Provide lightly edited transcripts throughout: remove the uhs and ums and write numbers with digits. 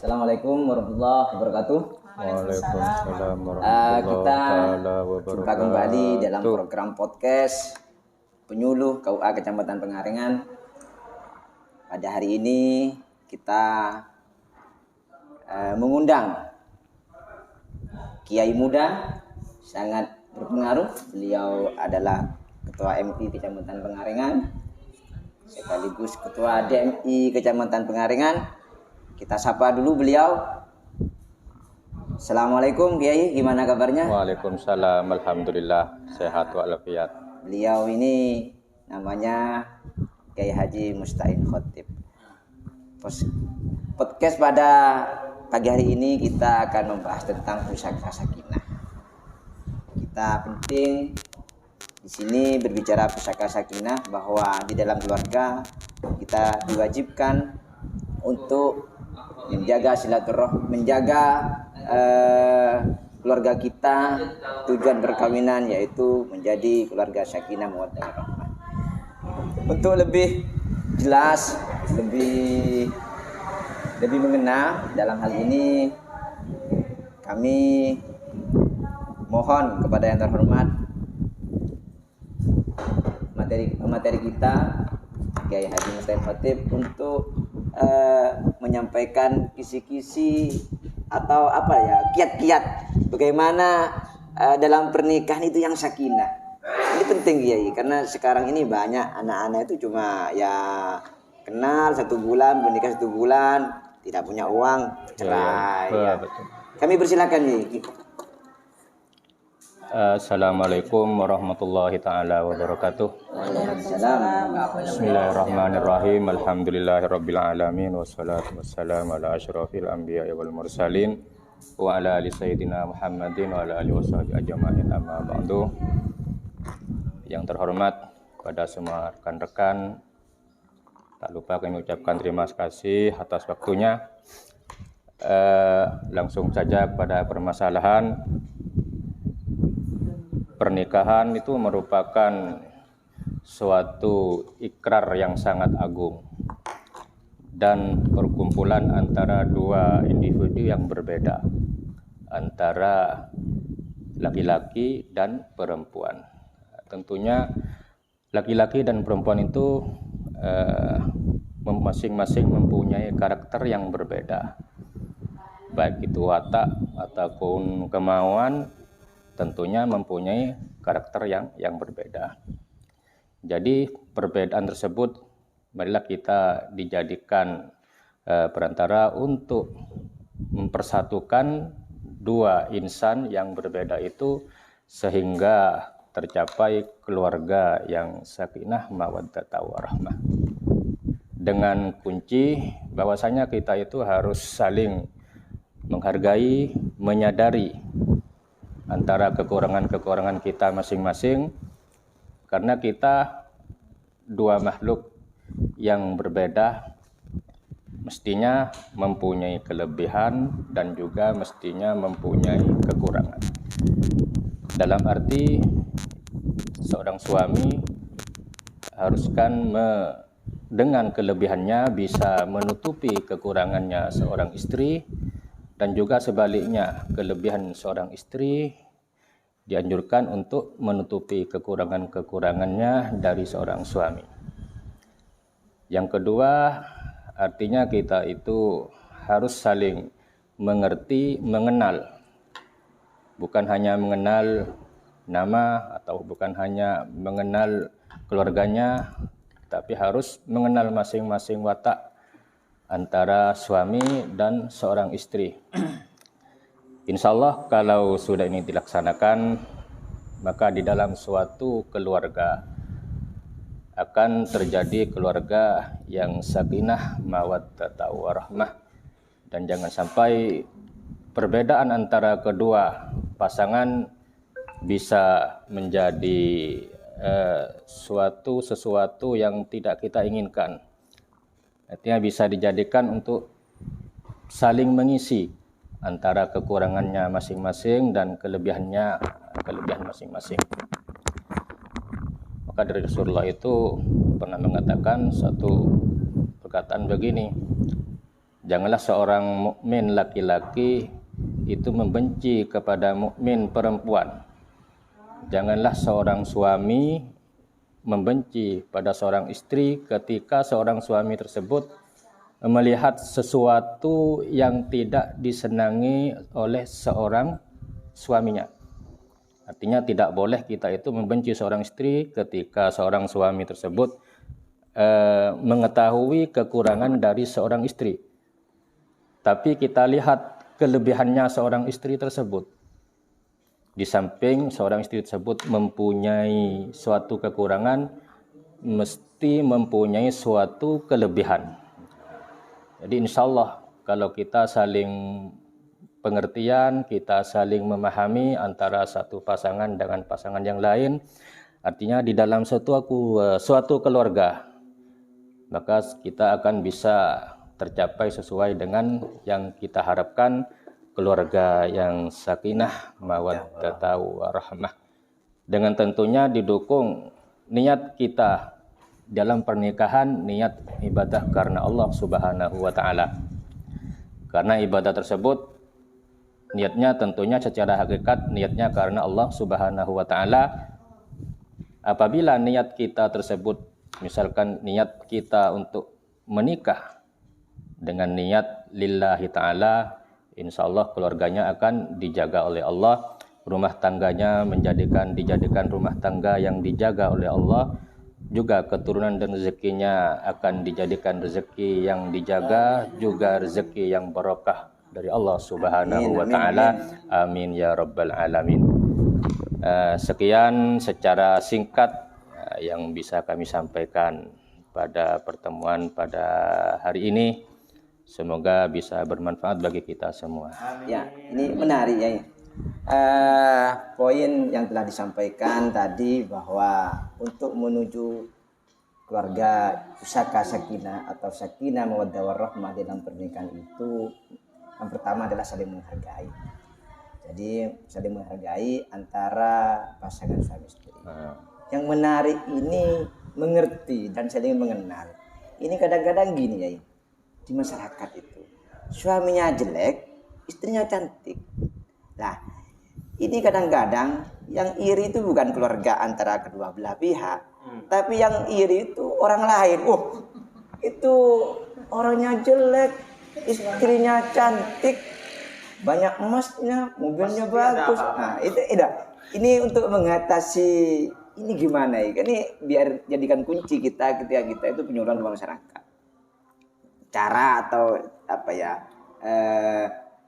Assalamualaikum warahmatullahi wabarakatuh. Waalaikumsalam warahmatullahi Kita wabarakatuh. jumpa kembali dalam program podcast Penyuluh KUA Kecamatan Pengaringan. Pada hari ini kita mengundang Kiai muda sangat berpengaruh. Beliau adalah Ketua MI Kecamatan Pengaringan sekaligus Ketua DMI Kecamatan Pengaringan. Kita sapa dulu beliau. Assalamualaikum Kiai, gimana kabarnya? Waalaikumsalam, alhamdulillah sehat walafiat. Beliau ini namanya Kiai Haji Musta'in Khotib. Podcast pada pagi hari ini kita akan membahas tentang pusaka sakinah. Kita penting di sini berbicara pusaka sakinah bahwa di dalam keluarga kita diwajibkan untuk menjaga silaturahmi, menjaga keluarga kita. Tujuan perkawinan yaitu menjadi keluarga sakinah mawaddah warahmah. Untuk lebih jelas, lebih mengenal dalam hal ini, kami mohon kepada yang terhormat materi kita Kiai Haji Musta'in Khotib untuk menyampaikan kisi-kisi atau kiat-kiat bagaimana dalam pernikahan itu yang sakinah. Ini penting Kiai, karena sekarang ini banyak anak-anak itu cuma kenal 1 bulan, menikah 1 bulan, tidak punya uang, cerai. Betul. Kami persilakan nih. Assalamualaikum warahmatullahi ta'ala wabarakatuh. Waalaikumsalam. Bismillahirrahmanirrahim. Alhamdulillahirabbil alamin wassalatu wassalamu ala asyrafil anbiya'i wal mursalin wa ala ali sayyidina Muhammadin wa ala alihi washabihi ajmain, amma ba'du. Yang terhormat kepada semua rekan-rekan, tak lupa kami ucapkan terima kasih atas waktunya. Langsung saja kepada permasalahan. Pernikahan itu merupakan suatu ikrar yang sangat agung dan perkumpulan antara 2 individu yang berbeda, antara laki-laki dan perempuan. Tentunya laki-laki dan perempuan itu masing-masing mempunyai karakter yang berbeda, baik itu watak ataupun kemauan, tentunya mempunyai karakter yang berbeda. Jadi perbedaan tersebut marilah kita dijadikan perantara untuk mempersatukan 2 insan yang berbeda itu sehingga tercapai keluarga yang sakinah mawaddah warahmah. Dengan kunci bahwasanya kita itu harus saling menghargai, menyadari antara kekurangan-kekurangan kita masing-masing, karena kita 2 makhluk yang berbeda mestinya mempunyai kelebihan dan juga mestinya mempunyai kekurangan. Dalam arti seorang suami haruskan dengan kelebihannya bisa menutupi kekurangannya seorang istri, dan juga sebaliknya, kelebihan seorang istri dianjurkan untuk menutupi kekurangan-kekurangannya dari seorang suami. Yang kedua, artinya kita itu harus saling mengerti, mengenal. Bukan hanya mengenal nama atau bukan hanya mengenal keluarganya, tapi harus mengenal masing-masing watak antara suami dan seorang istri. Insya Allah kalau sudah ini dilaksanakan, maka di dalam suatu keluarga akan terjadi keluarga yang sakinah mawaddah warahmah, dan jangan sampai perbedaan antara kedua pasangan bisa menjadi sesuatu yang tidak kita inginkan. Artinya bisa dijadikan untuk saling mengisi antara kekurangannya masing-masing dan kelebihan masing-masing. Maka dari Rasulullah itu pernah mengatakan satu perkataan begini, Janganlah seorang mukmin laki-laki itu membenci kepada mukmin perempuan. Janganlah seorang suami membenci pada seorang istri ketika seorang suami tersebut melihat sesuatu yang tidak disenangi oleh seorang suaminya. Artinya tidak boleh kita itu membenci seorang istri ketika seorang suami tersebut mengetahui kekurangan dari seorang istri. Tapi kita lihat kelebihannya seorang istri tersebut. Di samping seorang istri tersebut mempunyai suatu kekurangan, mesti mempunyai suatu kelebihan. Jadi insya Allah kalau kita saling pengertian, kita saling memahami antara satu pasangan dengan pasangan yang lain, artinya di dalam suatu keluarga, maka kita akan bisa tercapai sesuai dengan yang kita harapkan, keluarga yang sakinah, mawaddah warahmah. Dengan tentunya didukung niat kita dalam pernikahan, niat ibadah karena Allah Subhanahu wa taala. Karena ibadah tersebut niatnya tentunya secara hakikat niatnya karena Allah Subhanahu wa taala. Apabila niat kita tersebut, misalkan niat kita untuk menikah dengan niat lillahi ta'ala, insya Allah keluarganya akan dijaga oleh Allah, rumah tangganya dijadikan rumah tangga yang dijaga oleh Allah, juga keturunan dan rezekinya akan dijadikan rezeki yang dijaga, juga rezeki yang barokah dari Allah Subhanahu wa taala. Amin ya rabbal alamin. Sekian secara singkat yang bisa kami sampaikan pada pertemuan pada hari ini. Semoga bisa bermanfaat bagi kita semua. Ya, ini menarik ya. Poin yang telah disampaikan tadi bahwa untuk menuju keluarga pusaka sakinah atau sakinah mawaddah warahmah dalam pernikahan itu yang pertama adalah saling menghargai. Jadi saling menghargai antara pasangan suami istri. Yang menarik ini mengerti dan saling mengenal. Ini kadang-kadang gini ya. Di masyarakat itu suaminya jelek, istrinya cantik. Nah, ini kadang-kadang yang iri itu bukan keluarga antara kedua belah pihak, tapi yang iri itu orang lain. Oh, itu orangnya jelek, istrinya cantik, banyak emasnya, mobilnya bagus. Nah, itu ini untuk mengatasi ini gimana ya? Ini biar jadikan kunci kita ketika kita itu penyuluhan ke masyarakat. Cara atau apa ya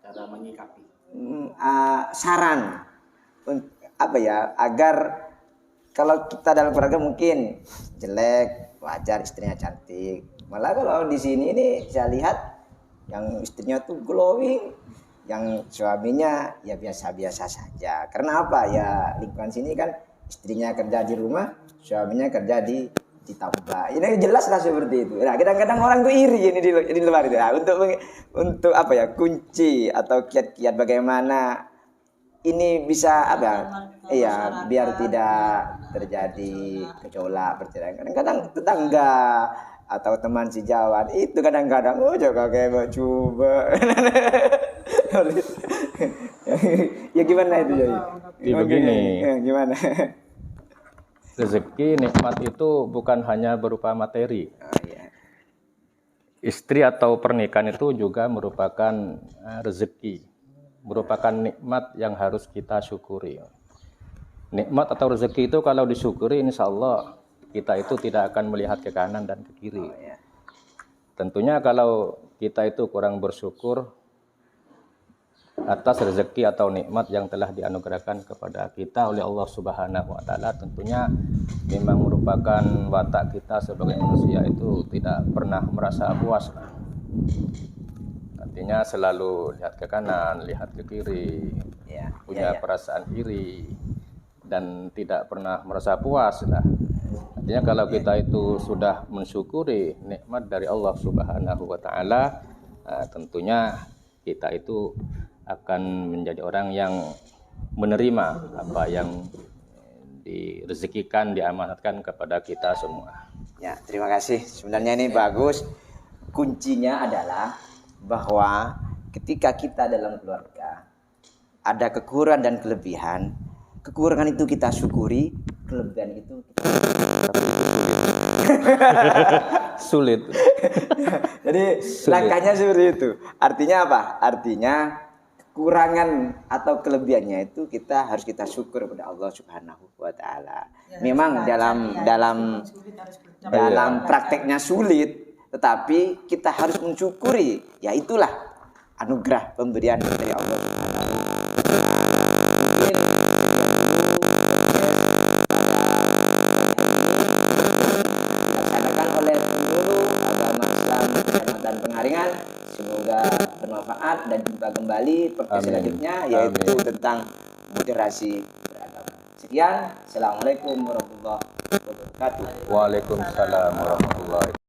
cara menyikapi saran apa ya agar kalau kita dalam keluarga mungkin jelek wajar istrinya cantik, malah kalau di sini ini saya lihat yang istrinya tuh glowing, yang suaminya ya biasa-biasa saja. Karena apa ya, lingkungan sini kan istrinya kerja di rumah, suaminya kerja di tambah. Ini jelas lah seperti itu. Nah, kadang-kadang orang tuh iri ini di luar itu. Nah, untuk apa ya, kunci atau kiat-kiat bagaimana ini bisa apa? Iya, biar tidak terjadi gejolak perceraian. Kadang-kadang tetangga atau teman sejawat itu kadang-kadang coba kayak coba. Ya gimana itu jadi? Begini. Ya, gimana? Rezeki nikmat itu bukan hanya berupa materi. Iya. Istri atau pernikahan itu juga merupakan rezeki, merupakan nikmat yang harus kita syukuri. Nikmat atau rezeki itu kalau disyukuri, insya Allah kita itu tidak akan melihat ke kanan dan ke kiri. Tentunya kalau kita itu kurang bersyukur atas rezeki atau nikmat yang telah dianugerahkan kepada kita oleh Allah Subhanahu wa taala, tentunya memang merupakan watak kita sebagai manusia itu tidak pernah merasa puas. Artinya selalu lihat ke kanan, lihat ke kiri, punya perasaan iri dan tidak pernah merasa puas lah. Artinya kalau kita itu sudah mensyukuri nikmat dari Allah Subhanahu wa taala, tentunya kita itu akan menjadi orang yang menerima apa yang direzekikan, diamanatkan kepada kita semua. Ya, terima kasih. Sebenarnya ini bagus. Kuncinya adalah bahwa ketika kita dalam keluarga ada kekurangan dan kelebihan, kekurangan itu kita syukuri, kelebihan itu kita Sulit. Jadi langkahnya seperti itu. Artinya apa? Artinya kekurangan atau kelebihannya itu harus kita syukur kepada Allah Subhanahu wa taala. Memang dalam prakteknya sulit, tetapi kita harus mensyukuri. Ya itulah anugerah pemberian dari Allah Subhanahu wa taala. Mungkin dilaksanakan oleh pengguru agama Islam Kecamatan Pengaringan. Semoga bermanfaat dan jumpa kembali podcast selanjutnya, yaitu tentang moderasi beragama. Sekian, assalamualaikum warahmatullahi wabarakatuh. Waalaikumsalam warahmatullahi